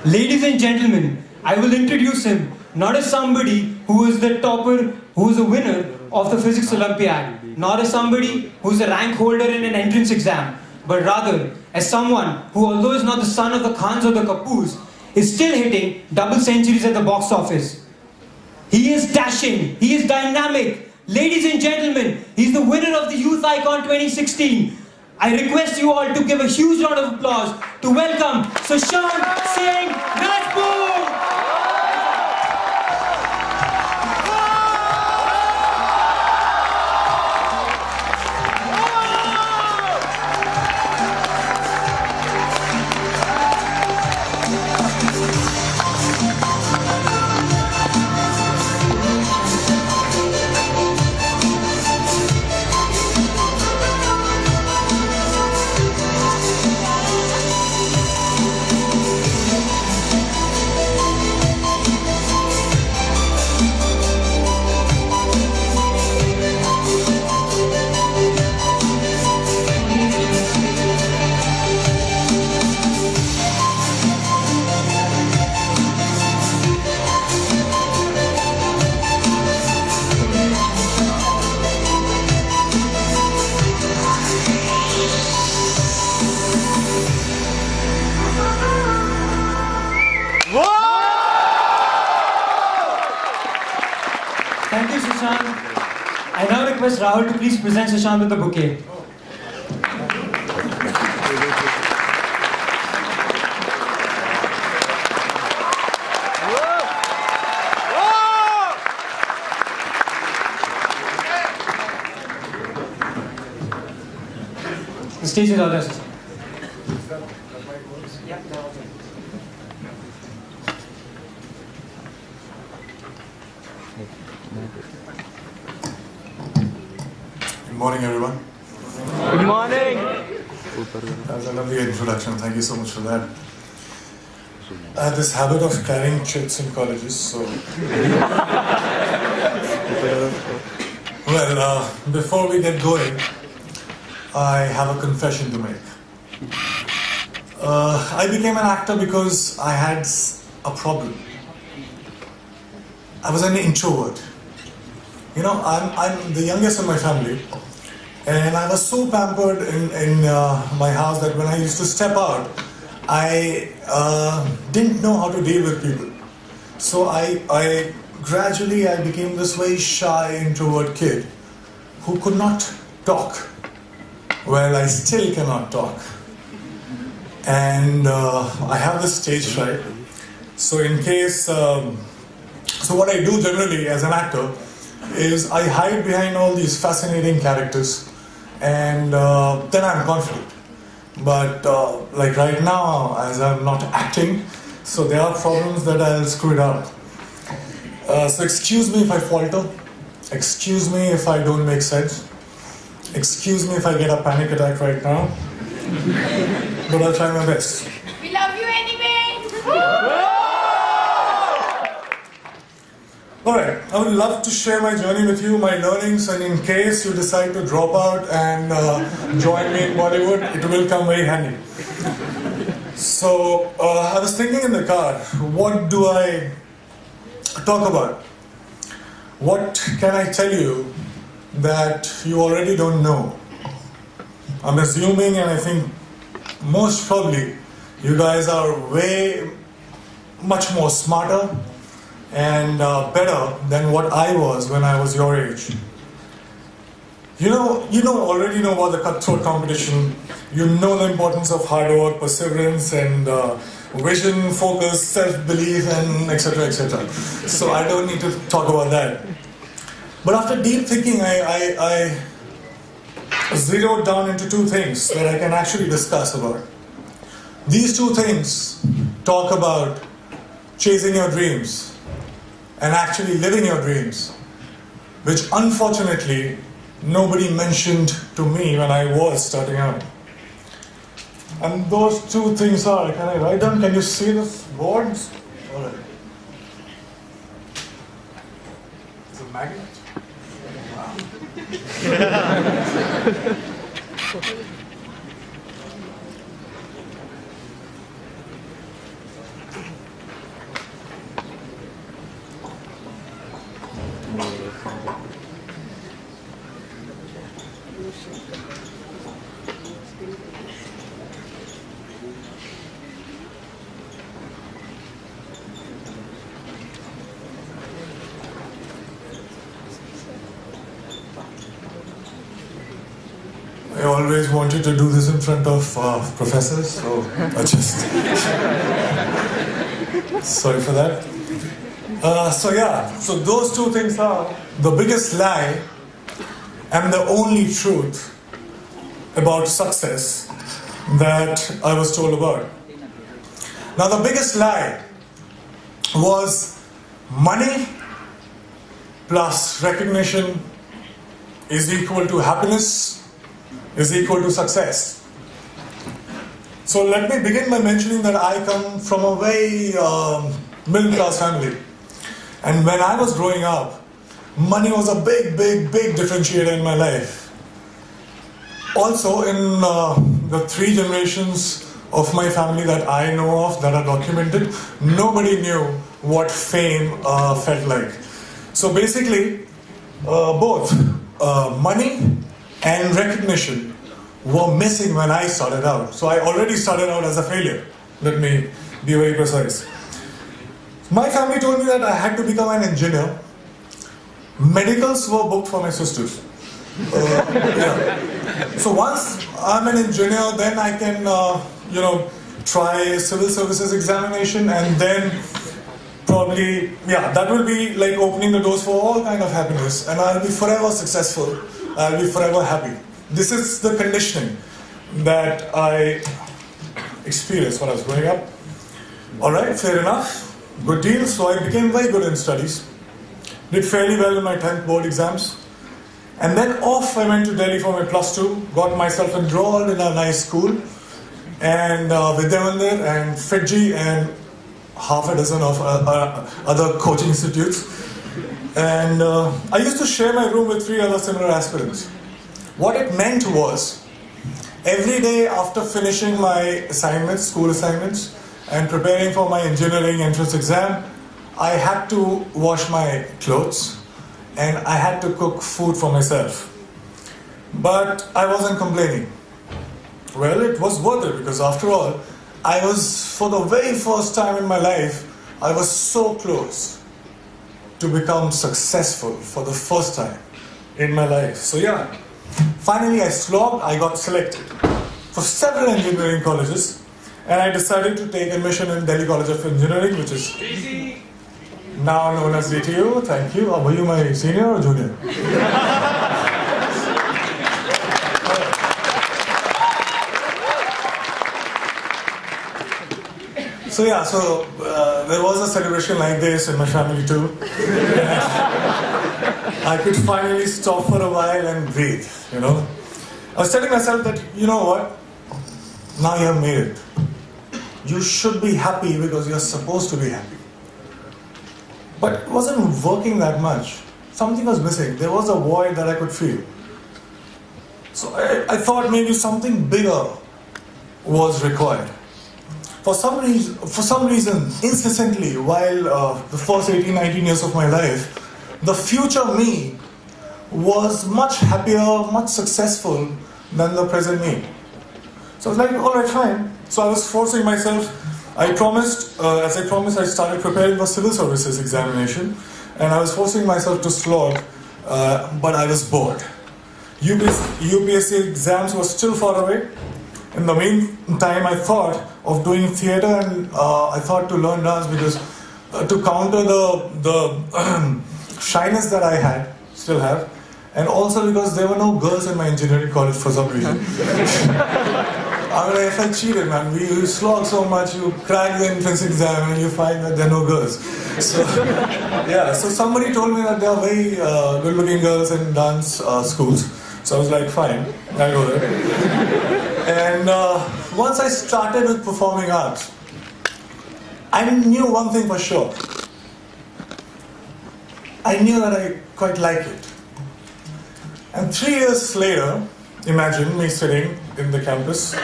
Ladies and gentlemen, I will introduce him not as somebody who is the topper, who is a winner of the Physics Olympiad, not as somebody who is a rank holder in an entrance exam, but rather as someone who, although is not the son of the Khans or the Kapoors, is still hitting double centuries at the box office. He is dashing, he is dynamic. Ladies and gentlemen, he's the winner of the Youth Icon 2016. I request you all to give a huge round of applause to welcome Sushant Singh Rajput! Thank you, Sushant. I now request Rahul to please present Sushant with the bouquet. The stage is all yours, Sushant. Good morning, everyone. Good morning. That was a lovely introduction. Thank you so much for that. I had this habit of carrying chits in colleges, so... Well, before we get going, I have a confession to make. I became an actor because I had a problem. I was an introvert. You know, I'm the youngest in my family, and I was so pampered in my house that when I used to step out, I didn't know how to deal with people. So I gradually became this very shy, introvert kid who could not talk. Well, I still cannot talk. And I have this stage fright. So in case, so what I do generally as an actor is I hide behind all these fascinating characters, and then I'm confident. But like right now, as I'm not acting, so there are problems that I'll screw it up. So excuse me if I falter, excuse me if I don't make sense, excuse me if I get a panic attack right now, but I'll try my best. We love you anyway! Alright, I would love to share my journey with you, my learnings, and in case you decide to drop out and join me in Bollywood, it will come very handy. So, I was thinking in the car, what do I talk about? What can I tell you that you already don't know? I'm assuming, and I think most probably, you guys are way much more smarter and better than what I was when I was your age. You already know about the cutthroat competition. You know the importance of hard work, perseverance, and vision, focus, self-belief, and etc., etc. So I don't need to talk about that. But after deep thinking, I zeroed down into two things that I can actually discuss about. These two things talk about chasing your dreams and actually living your dreams, which unfortunately nobody mentioned to me when I was starting out. And those two things are, can I write down? Can you see the boards? All right. It's a magnet? Wow. always wanted to do this in front of professors, so I just sorry for that. So those two things are the biggest lie and the only truth about success that I was told about. Now the biggest lie was money plus recognition is equal to happiness, is equal to success. So let me begin by mentioning that I come from a very middle class family. And when I was growing up, money was a big differentiator in my life. Also in the 3 generations of my family that I know of, that are documented, nobody knew what fame felt like. So basically, both money and recognition were missing when I started out. So I already started out as a failure. Let me be very precise. My family told me that I had to become an engineer. Medicals were booked for my sisters. So once I'm an engineer, then I can, try civil services examination, and then probably, that will be like opening the doors for all kind of happiness, and I'll be forever successful. I'll be forever happy. This is the conditioning that I experienced when I was growing up. All right, fair enough. Good deal. So I became very good in studies. Did fairly well in my 10th board exams. And then off I went to Delhi for my +2, got myself enrolled in a nice school, and Vidyamandir and Fiji and half a dozen of other coaching institutes. And I used to share my room with 3 other similar aspirants. What it meant was, every day after finishing my assignments, school assignments, and preparing for my engineering entrance exam, I had to wash my clothes and I had to cook food for myself. But I wasn't complaining. Well, it was worth it, because after all, I was, for the very first time in my life, I was so close to become successful for the first time in my life. So finally I slogged, I got selected for several engineering colleges, and I decided to take admission in Delhi College of Engineering, which is now known as DTU. Thank you. Were you my senior or junior? So there was a celebration like this in my family too. I could finally stop for a while and breathe, I was telling myself that, you know what? Now you have made it. You should be happy because you're supposed to be happy. But it wasn't working that much. Something was missing. There was a void that I could feel. So I thought maybe something bigger was required. For some reason, incessantly, while the first 18, 19 years of my life, the future me was much happier, much successful than the present me. So I was like, all right, fine. So I was forcing myself. I promised, I started preparing for civil services examination, and I was forcing myself to slog, but I was bored. UPSC exams were still far away. In the meantime, I thought of doing theatre, and I thought to learn dance, because to counter the shyness that I still have, and also because there were no girls in my engineering college for some reason. I felt cheated, man. You slog so much, you crack the entrance exam, and you find that there are no girls. So somebody told me that there are very good-looking girls in dance schools. So I was like, fine, I'll go there. And once I started with performing arts, I knew one thing for sure. I knew that I quite liked it. And 3 years later, imagine me sitting in the campus,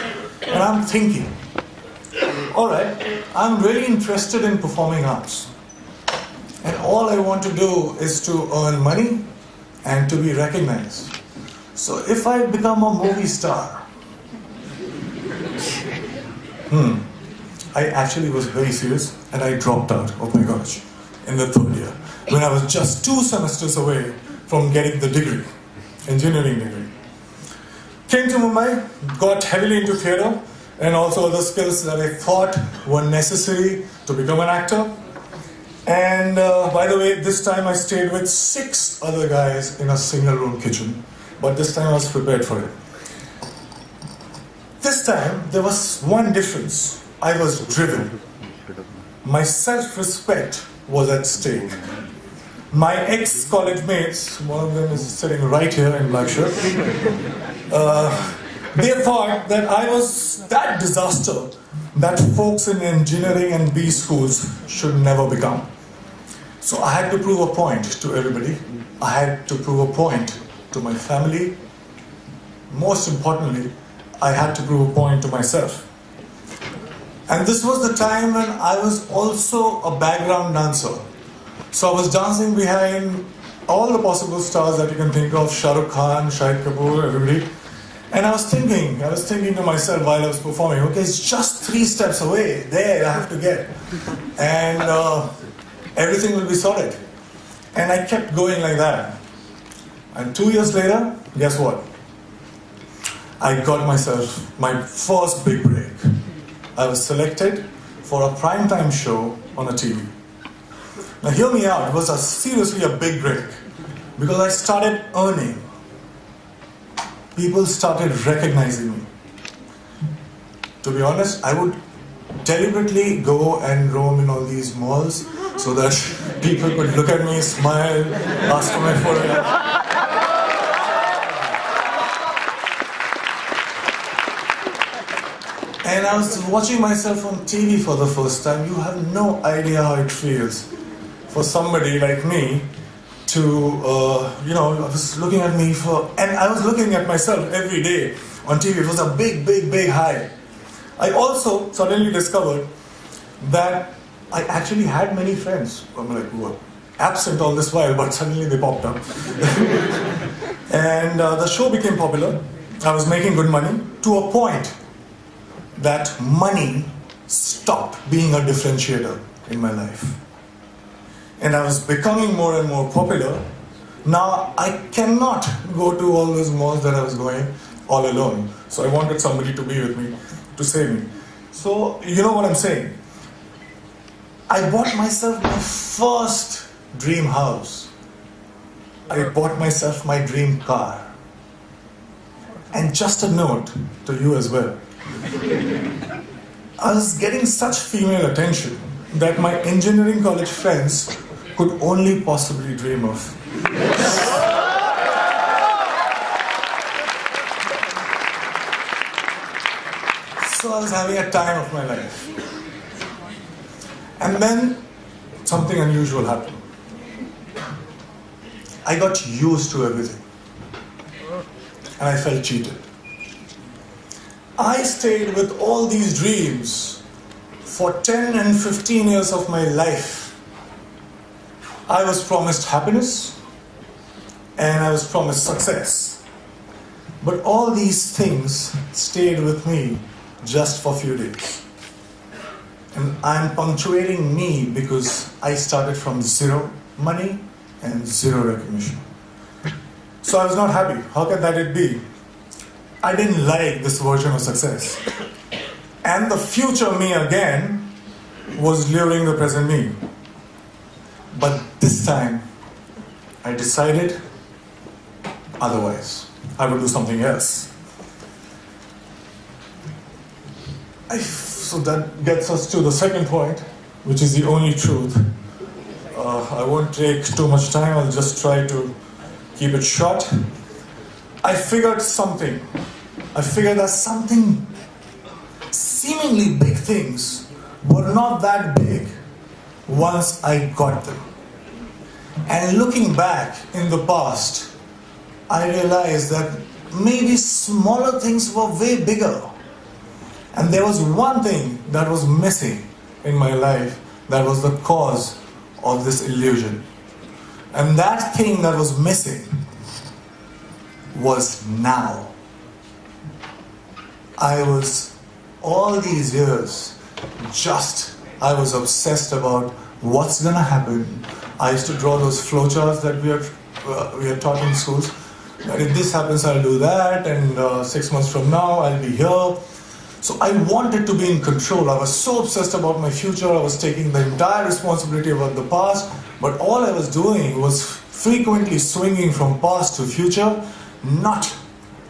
and I'm thinking, all right, I'm really interested in performing arts. And all I want to do is to earn money and to be recognized. So if I become a movie star, I actually was very serious, and I dropped out of my college in the 3rd year, when I was just 2 semesters away from getting the degree, engineering degree. Came to Mumbai, got heavily into theatre and also other skills that I thought were necessary to become an actor. And by the way, this time I stayed with 6 other guys in a single room kitchen. But this time I was prepared for it. This time there was one difference. I was driven. My self-respect was at stake. My ex-college mates, one of them is sitting right here in black shirt, they thought that I was that disaster that folks in engineering and B schools should never become. So I had to prove a point to everybody. I had to prove a point to my family. Most importantly, I had to prove a point to myself. And this was the time when I was also a background dancer. So I was dancing behind all the possible stars that you can think of, Shah Rukh Khan, Shahid Kapoor, everybody. And I was thinking to myself while I was performing, okay, it's just 3 steps away, there I have to get. And everything will be sorted. And I kept going like that. And 2 years later, guess what? I got myself my first big break. I was selected for a primetime show on a TV. Now hear me out, it was seriously a big break. Because I started earning. People started recognizing me. To be honest, I would deliberately go and roam in all these malls so that people could look at me, smile, ask for my photograph. And I was watching myself on TV for the first time. You have no idea how it feels for somebody like me to, I was looking at me and I was looking at myself every day on TV. It was a big, big, big high. I also suddenly discovered that I actually had many friends. I'm like, who were absent all this while, but suddenly they popped up. And the show became popular. I was making good money to a point that money stopped being a differentiator in my life. And I was becoming more and more popular. Now I cannot go to all those malls that I was going all alone. So I wanted somebody to be with me, to save me. So you know what I'm saying? I bought myself my first dream house. I bought myself my dream car. And just a note to you as well. I was getting such female attention that my engineering college friends could only possibly dream of. So I was having a time of my life. And then something unusual happened. I got used to everything. And I felt cheated. I stayed with all these dreams for 10 and 15 years of my life. I was promised happiness and I was promised success. But all these things stayed with me just for a few days. And I'm punctuating me because I started from 0 money and 0 recognition. So I was not happy. How can that be? I didn't like this version of success. And the future me again was luring the present me. But this time, I decided otherwise. I would do something else. So that gets us to the second point, which is the only truth. I won't take too much time, I'll just try to keep it short. I figured something. I figured that something, seemingly big things, were not that big once I got them. And looking back in the past, I realized that maybe smaller things were way bigger. And there was one thing that was missing in my life that was the cause of this illusion. And that thing that was missing was now. I was, all these years, I was obsessed about what's gonna happen. I used to draw those flowcharts that we are taught in schools. that if this happens, I'll do that, and 6 months from now, I'll be here. So I wanted to be in control. I was so obsessed about my future. I was taking the entire responsibility about the past, but all I was doing was frequently swinging from past to future, not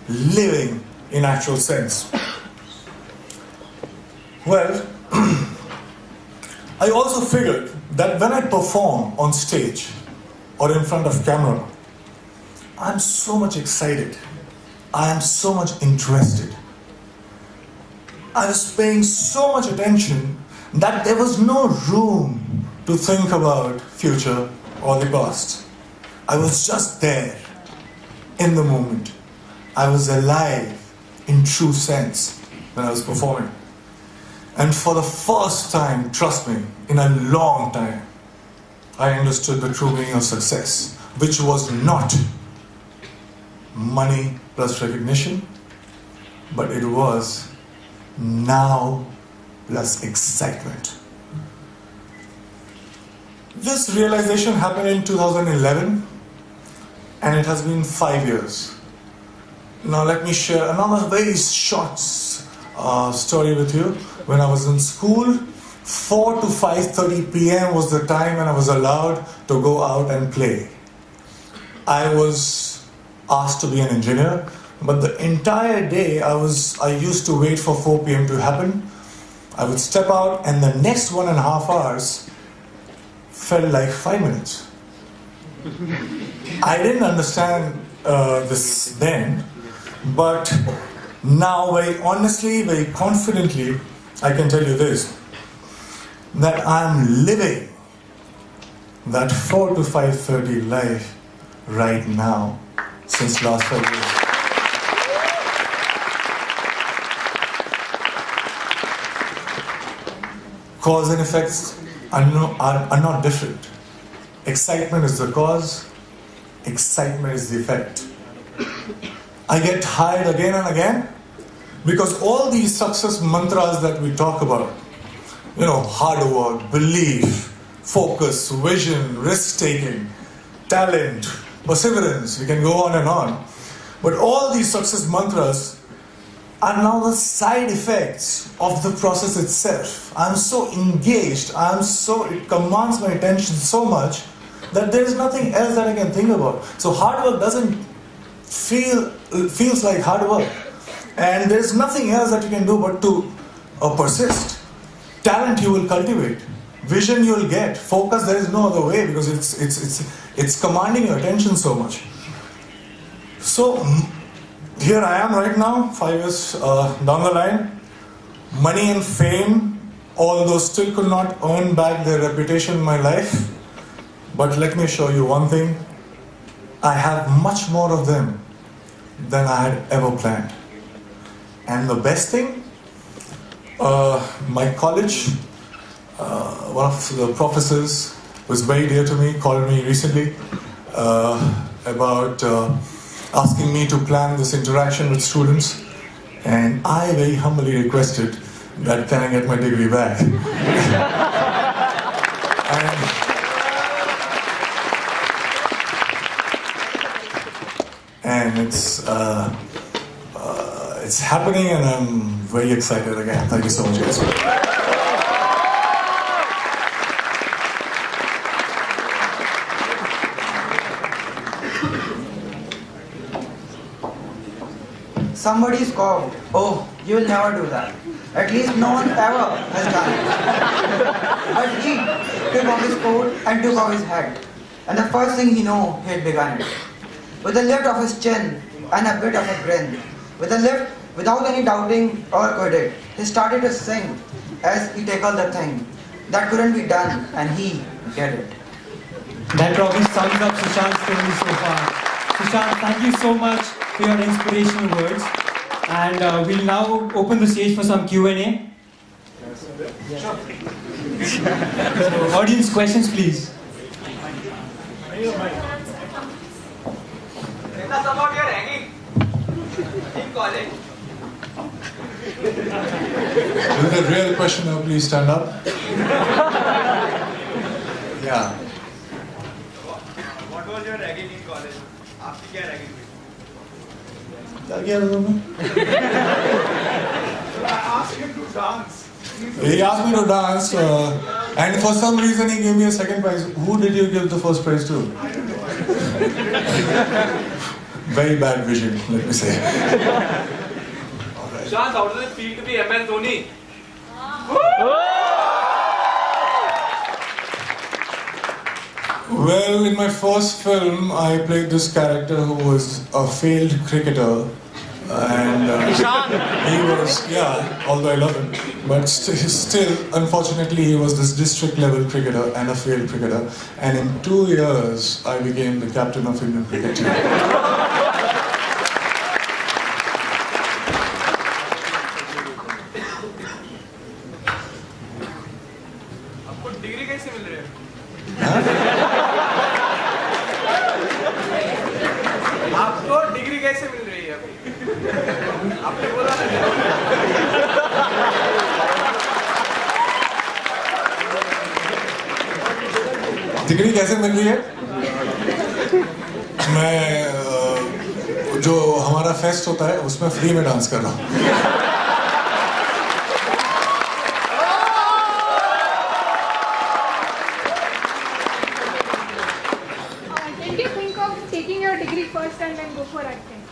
living in actual sense. Well, I also figured that when I perform on stage or in front of camera, I'm so much excited. I am so much interested. I was paying so much attention that there was no room to think about future or the past. I was just there in the moment. I was alive in true sense when I was performing. And for the first time, trust me, in a long time, I understood the true meaning of success, which was not money plus recognition, but it was now plus excitement. This realization happened in 2011, and it has been 5 years. Now let me share another very short story with you. When I was in school, 4 to 5:30 p.m. was the time when I was allowed to go out and play. I was asked to be an engineer, but the entire day I used to wait for 4 p.m. to happen. I would step out, and the next 1.5 hours felt like 5 minutes. I didn't understand this then, but now very honestly, very confidently, I can tell you this, that I'm living that 4 to 5:30 life right now since last 5 years. Cause and effects are not different. Excitement is the cause, excitement is the effect. I get tired again and again because all these success mantras that we talk about, hard work, belief, focus, vision, risk-taking, talent, perseverance, we can go on and on. But all these success mantras are now the side effects of the process itself. I'm so engaged, it commands my attention so much that there is nothing else that I can think about. So hard work doesn't feels like hard work. And there's nothing else that you can do but to persist. Talent you will cultivate. Vision you will get. Focus, there is no other way because it's commanding your attention so much. So here I am right now, 5 years down the line. Money and fame, although still could not earn back their reputation in my life. But let me show you one thing. I have much more of them than I had ever planned. And the best thing, my college, one of the professors who is very dear to me called me recently about asking me to plan this interaction with students, and I very humbly requested that can I get my degree back. and it's happening, and I'm very excited again. Thank you so much, guys. Somebody scoffed, "Oh, you will never do that. At least no one ever has done it." But he took off his coat and took off his hat. And the first thing he knew, he had begun it. With a lift of his chin and a bit of a grin, with a lift without any doubting or quitting, he started to sing as he tackled the thing that couldn't be done, and he did it. That probably sums up Sushant's story so far. Sushant, thank you so much for your inspirational words. And we'll now open the stage for some Q&A. Sure. So, audience questions, please. Tell us about your hanging in college. Is it a real question now? Please stand up. Yeah. What was your ragging in college? आपकी क्या ragging हुई? क्या किया था तुमने? He asked me to dance, and for some reason he gave me a second prize. Who did you give the first prize to? Very bad vision, let me say. Sushant, how does it feel to be MS Dhoni? Well, in my first film, I played this character who was a failed cricketer. And he was, although I love him, but still, unfortunately, he was this district level cricketer and a failed cricketer. And in 2 years, I became the captain of Indian cricket team. आपको degree कैसे मिल रही है? आपको degree कैसे मिल रही है अभी? आपने बोला ना। डिग्री कैसे मिल रही है? मैं जो हमारा फेस्ट होता है उसमें फ्री में डांस कर रहा हूँ. Did you think of taking your degree first and then go for acting?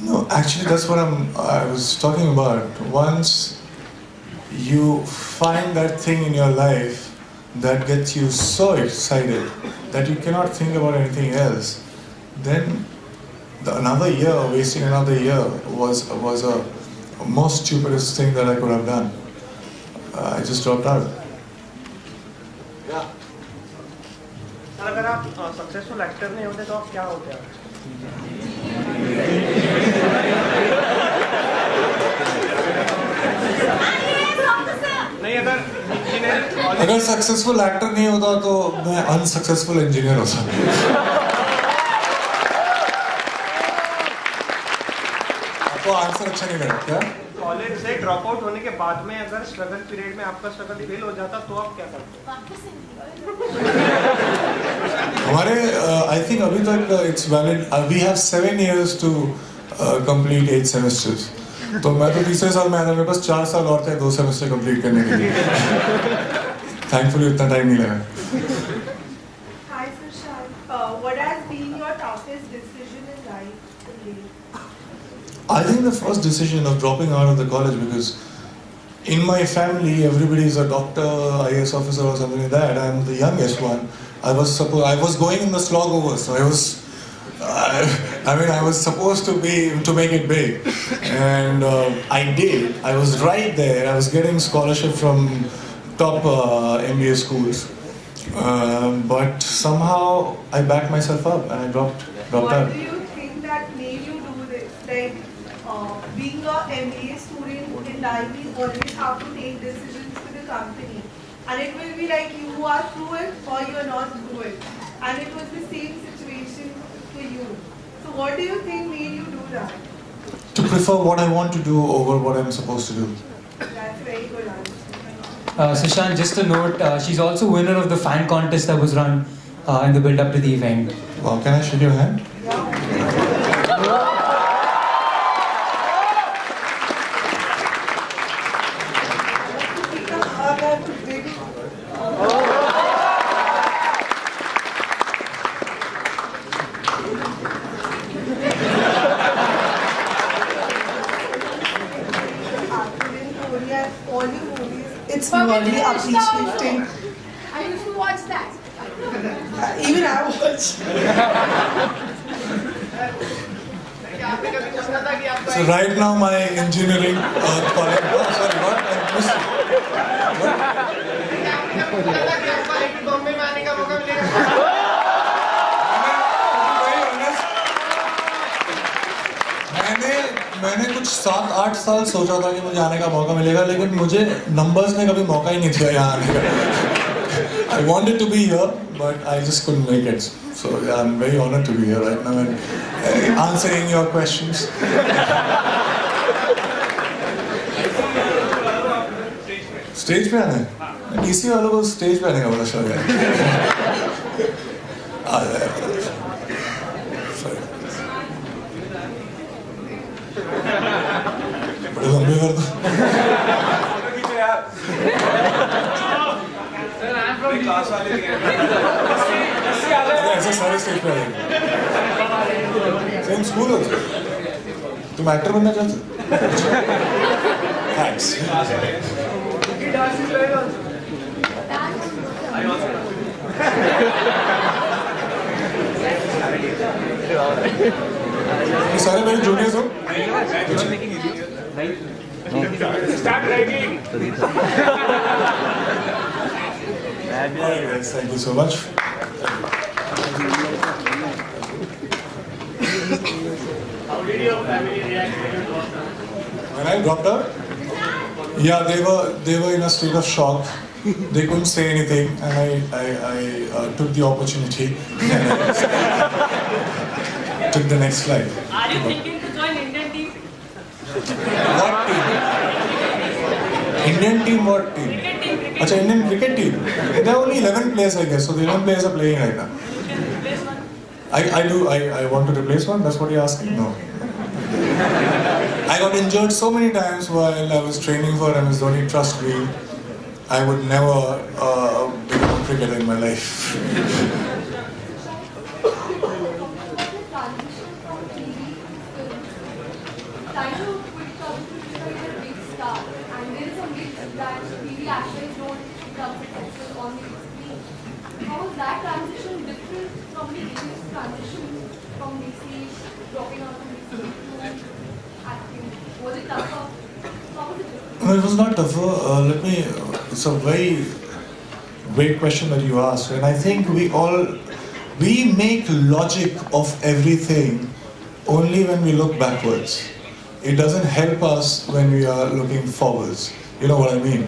No, actually, that's what I was talking about. Once you find that thing in your life that gets you so excited that you cannot think about anything else, then another year, wasting another year, was a most stupidest thing that I could have done. I just dropped out. Sir, अगर आप successful actor नहीं होते तो आप क्या होते हैं? नहीं, अगर सक्सेसफुल एक्टर नहीं होता तो मैं अनसक्सेसफुल इंजीनियर होता. आपको आंसर अच्छा नहीं लगा क्या? कॉलेज से ड्रॉप आउट होने के बाद में अगर स्ट्रगल पीरियड में आपका स्ट्रगल फेल हो जाता तो आप क्या करते? हमारे आई थिंक अभी तक it's valid. We have 7 years to complete 8 semesters. तो मैं तो तीसरे साल में आया था. मेरे पास 4 साल और थे 2 सेमेस्टर कंप्लीट करने के लिए. थैंकफुली उतना टाइम नहीं लगा. Hi Sushant, what has been your toughest decision in life? I think the first decision of dropping out of the college, because in my family everybody is a doctor, IAS officer or something like that. I'm the youngest one. I was going in the slog over, so I was supposed to make it big, and I did. I was right there. I was getting scholarship from top MBA schools, but somehow I backed myself up and I dropped What out. do you think that made you do this? Like being a MBA student in life, you always have to take decisions with the company, and it will be like you are through it or you are not through it, and it was the same situation for you. So what do you think made you do that? To prefer what I want to do over what I'm supposed to do. That's very good answer. Sushant, just a note, she's also winner of the fan contest that was run in the build-up to the event. Wow, can I shake your hand? It's really appreciating. I used to watch that. Even I watch. So right now my engineering college. Oh, sorry, what? I missed it. मैंने कुछ 7-8 साल सोचा था कि मुझे आने का मौका मिलेगा, लेकिन मुझे नंबर्स ने कभी मौका ही नहीं दिया यहाँ आने का. I wanted to be here, but I just couldn't make it. So yeah, I'm very honored to be here right now and answering your questions. Stage पे आना है? डीसी वालों को स्टेज पे आने का बड़ा शौक है. आ जाए. भी कर दो। ऐसे सारे स्टेज पे आएंगे। सेम स्कूल हो तुम एक्टर बनना चाहते हो? थैंक्स। ये सारे मेरे जूनियर्स हो? Thank you so much. When I dropped out, yeah, they were in a state of shock. They couldn't say anything, and I took the opportunity and I took the next flight. Are you thinking to join Indian team? What team? Indian team, what team? Cricket team, cricket. Achha, Indian cricket team. There are only 11 players, I guess. So the 11 players are playing right now. You can replace one. I want to replace one. That's what you're asking? No. I got injured so many times while I was training for MS Dhoni. Trust me, I would never become a cricketer in my life. How is that transition different from the previous transition from DC, dropping out of DC to acting? Was it tougher? How was it different? No, it was not tougher. It's a very great question that you asked, and I think we make logic of everything only when we look backwards. It doesn't help us when we are looking forwards. You know what I mean?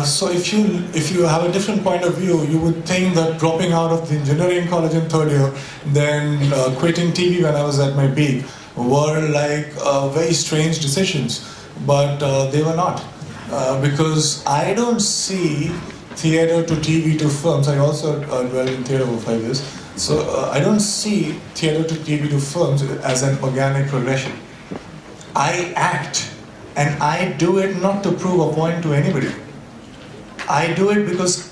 So if you have a different point of view, you would think that dropping out of the engineering college in third year, then quitting TV when I was at my peak, were like very strange decisions. But they were not. Because I don't see theatre to TV to films. I also dwelled in theatre for 5 years. So I don't see theatre to TV to films as an organic progression. I act, and I do it not to prove a point to anybody. I do it because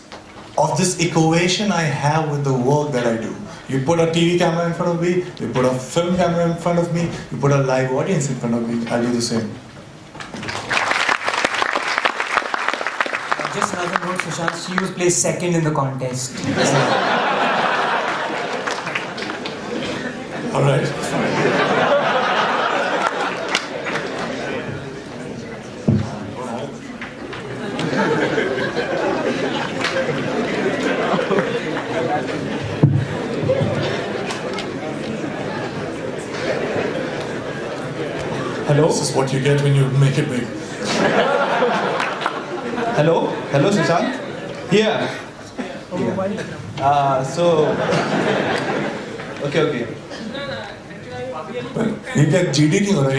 of this equation I have with the work that I do. You put a TV camera in front of me, you put a film camera in front of me, you put a live audience in front of me, I'll do the same. Just another note, Sushant, she was placed second in the contest. All right. Hello? This is what you get when you make it big. Hello, Sushant. Here. Okay. ये क्या GD नहीं हो रहा है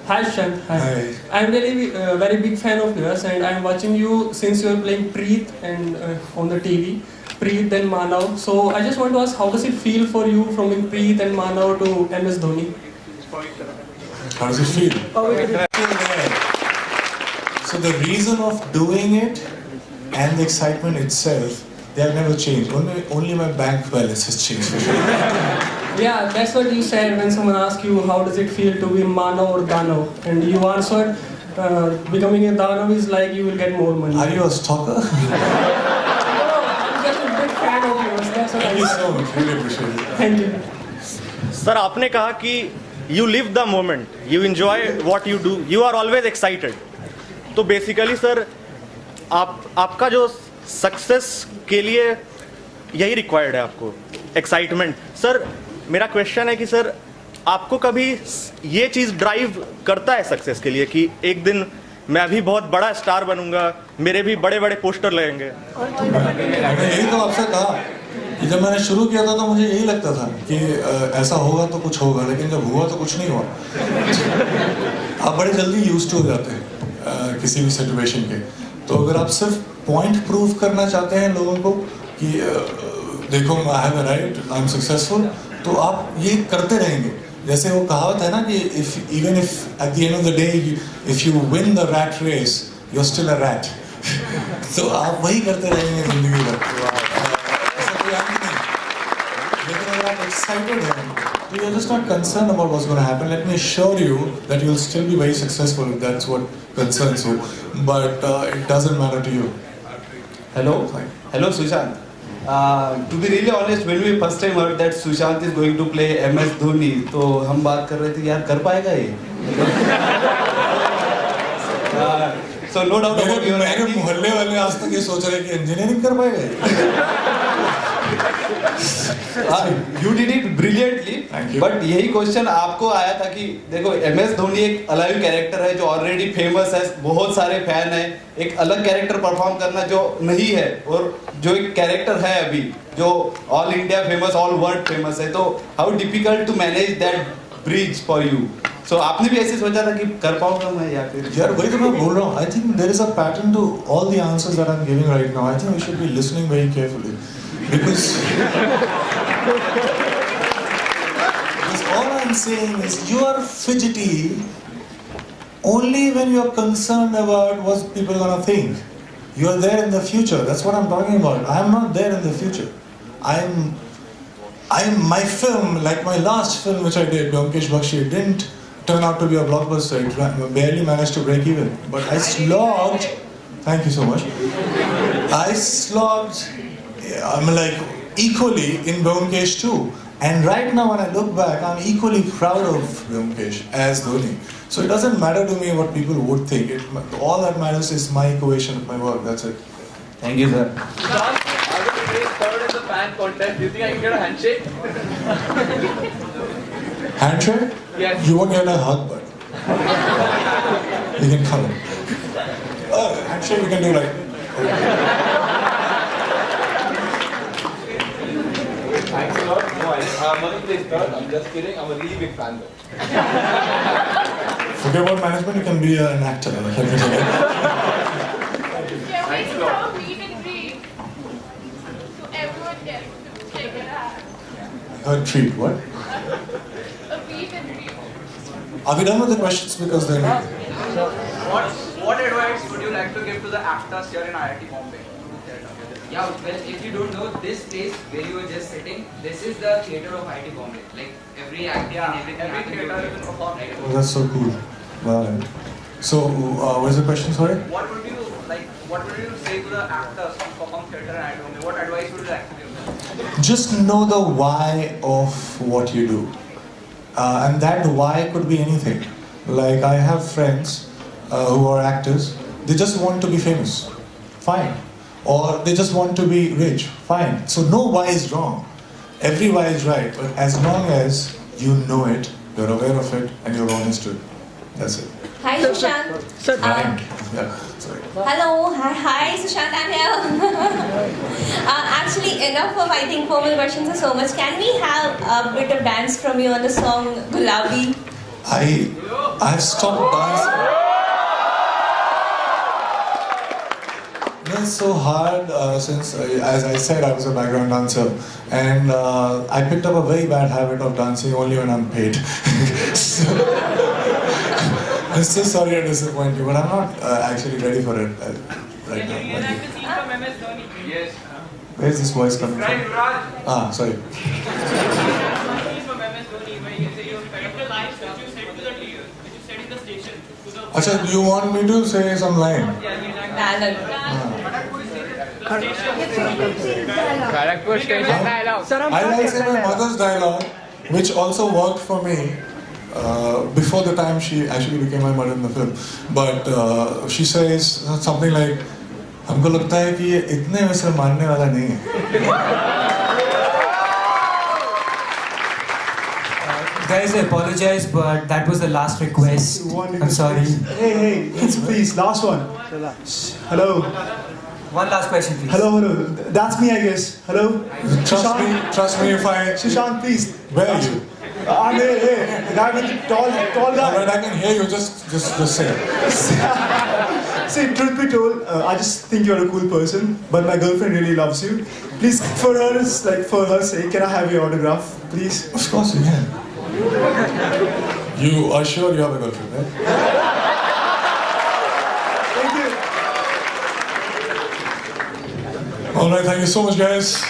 Hi Sushant. Hi. I'm really very big fan of yours, and I'm watching you since you are playing Preet and on the TV. Preet and Manav. So I just want to ask, how does it feel for you from being Preet and Manav to MS Dhoni? How does it feel? So the reason of doing it and the excitement itself, they have never changed. Only my bank balance has changed for sure. Yeah, that's what you said when someone asked you how does it feel to be Manav or Danav, and you answered, becoming a Danav is like you will get more money. Are you a stalker? I'm just a big fan of yours. That's what Thank I you said. so much. Really appreciate it. Thank you. Sir आपने कहा कि you live the moment, you enjoy what you do, you are always excited. तो basically sir आपका जो success के लिए यही required है आपको, एक्साइटमेंट. सर मेरा क्वेश्चन है कि सर आपको कभी ये चीज़ ड्राइव करता है सक्सेस के लिए कि एक दिन मैं अभी बहुत बड़ा स्टार बनूंगा, मेरे भी बड़े बड़े पोस्टर लगेंगे? मैंने यही तो आपसे कहा कि जब मैंने शुरू किया था तो मुझे यही लगता था कि ऐसा होगा तो कुछ होगा, लेकिन जब हुआ तो कुछ नहीं हुआ. आप बड़े जल्दी यूज्ड हो जाते हैं किसी भी सिचुएशन के. तो अगर आप सिर्फ पॉइंट प्रूव करना चाहते हैं लोगों को कि देखो I have arrived, I am successful, तो आप ये करते रहेंगे. जैसे वो कहावत है ना कि even if at the end of the day if you win the rat race, you're still a rat. तो आप वही करते रहेंगे जिंदगी भर. ऐसा कोई अंत नहीं. लेकिन अगर आप excited हैं, so you're just not concerned about what's going to happen. Let me assure you that you'll still be very successful if that's what concerns you. But it doesn't matter to you. Hello, hello, Sushant. To be really honest, when we first time heard that Sushant is going to play MS Dhoni, तो हम बात कर रहे थे यार कर पाएगा ये? So no doubt about your मेरे मोहल्ले वाले आज तक ये सोच रहे हैं कि इंजीनियरिंग कर पाएगा. You did it brilliantly. But यही क्वेश्चन आपको आया था कि देखो MS धोनी एक अलाइव कैरेक्टर है जो ऑलरेडी फेमस है, बहुत सारे फैन हैं. एक अलग कैरेक्टर परफॉर्म करना जो नहीं है और जो एक कैरेक्टर है अभी जो all India famous, all world famous है, तो how difficult to manage that bridge for you. So आपने भी ऐसे सोचा था कि कर पाऊंगा मैं या फिर? यार वही तो मैं बोल रहा हूँ. I think there is a pattern to all the answers that I'm giving right now. I think we should be listening very carefully because all I'm saying is you are fidgety only when you are concerned about what people are gonna think. You are there in the future. That's what I'm talking about. I am not there in the future. I'm my film, like my last film which I did, Vyomkesh Bakshi, didn't turn out to be a blockbuster. It barely managed to break even. But I slogged. Thank you so much. I slogged. I'm like equally in Vyomkesh too. And right now, when I look back, I'm equally proud of Vyomkesh as Dhoni. So it doesn't matter to me what people would think. All that matters is my equation of my work. That's it. Thank you, sir. I will be third in the fan contest. Do you think I can get a handshake? Handshake? Yes. You won't get a hug, but you can come in. Handshake we can do like. Thanks a lot. No, Manu plays third. I'm just kidding. I'm a really big fan though. Forget about management, you can be an actor. Yeah, we should have a meet and greet. So everyone gets to check it out. A treat, what? A meet and greet. Are we done with the questions? Because then. What advice would you like to give to the actors here in IIT Bombay? Yeah, well, if you don't know, this place where you were just sitting, this is the theatre of IIT Bombay. Like every acting and everything. Every theatre you can perform. Oh, that's so cool. Wow. So, what is the question, sorry? What would you say to the actors who perform theatre in IIT Bombay? What advice would you like to give them? Just know the why of what you do. And that why could be anything. Like, I have friends who are actors, they just want to be famous. Fine. Or they just want to be rich. Fine. So no why is wrong. Every why is right. But as long as you know it, you're aware of it, and you're honest to it. That's it. Hi, Sushant. Right. Yeah. Sorry. Hello. Hi, Sushant. I'm here. Actually, enough of, I think, formal questions are so much. Can we have a bit of dance from you on the song Gulabi? I've stopped dancing. It's so hard since, as I said, I was a background dancer, and I picked up a very bad habit of dancing only when I'm paid. So, I'm so sorry to disappoint you, but I'm not actually ready for it right Can you now. reenact the scene from MS Dhoni? Yes. Where's this voice coming from? Sorry. The scene from MS Dhoni where you say you fed up the lines which you said to the deer, which you said in the station. Achha, do you want me to say some line? Yeah, reenact Kharagpur station dialogue. I like say my mother's dialogue, which also worked for me before the time she actually became my mother in the film. But she says something like, "हमको लगता है कि ये इतने वैसे मानने वाला नहीं है." Guys, I apologize, but that was the last request. I'm sorry. Hey, please, last one. Hello. One last question, please. Hello. That's me, I guess. Hello. Trust me if I... Sushant, please. Where are you? I'm here. The guy with the tall guy. Alright, I can hear you. Just say it. See, truth be told, I just think you're a cool person, but my girlfriend really loves you. Please, for her sake, can I have your autograph, please? Of course you can. You are sure you have a girlfriend, right? Thank you. All right, thank you so much, guys.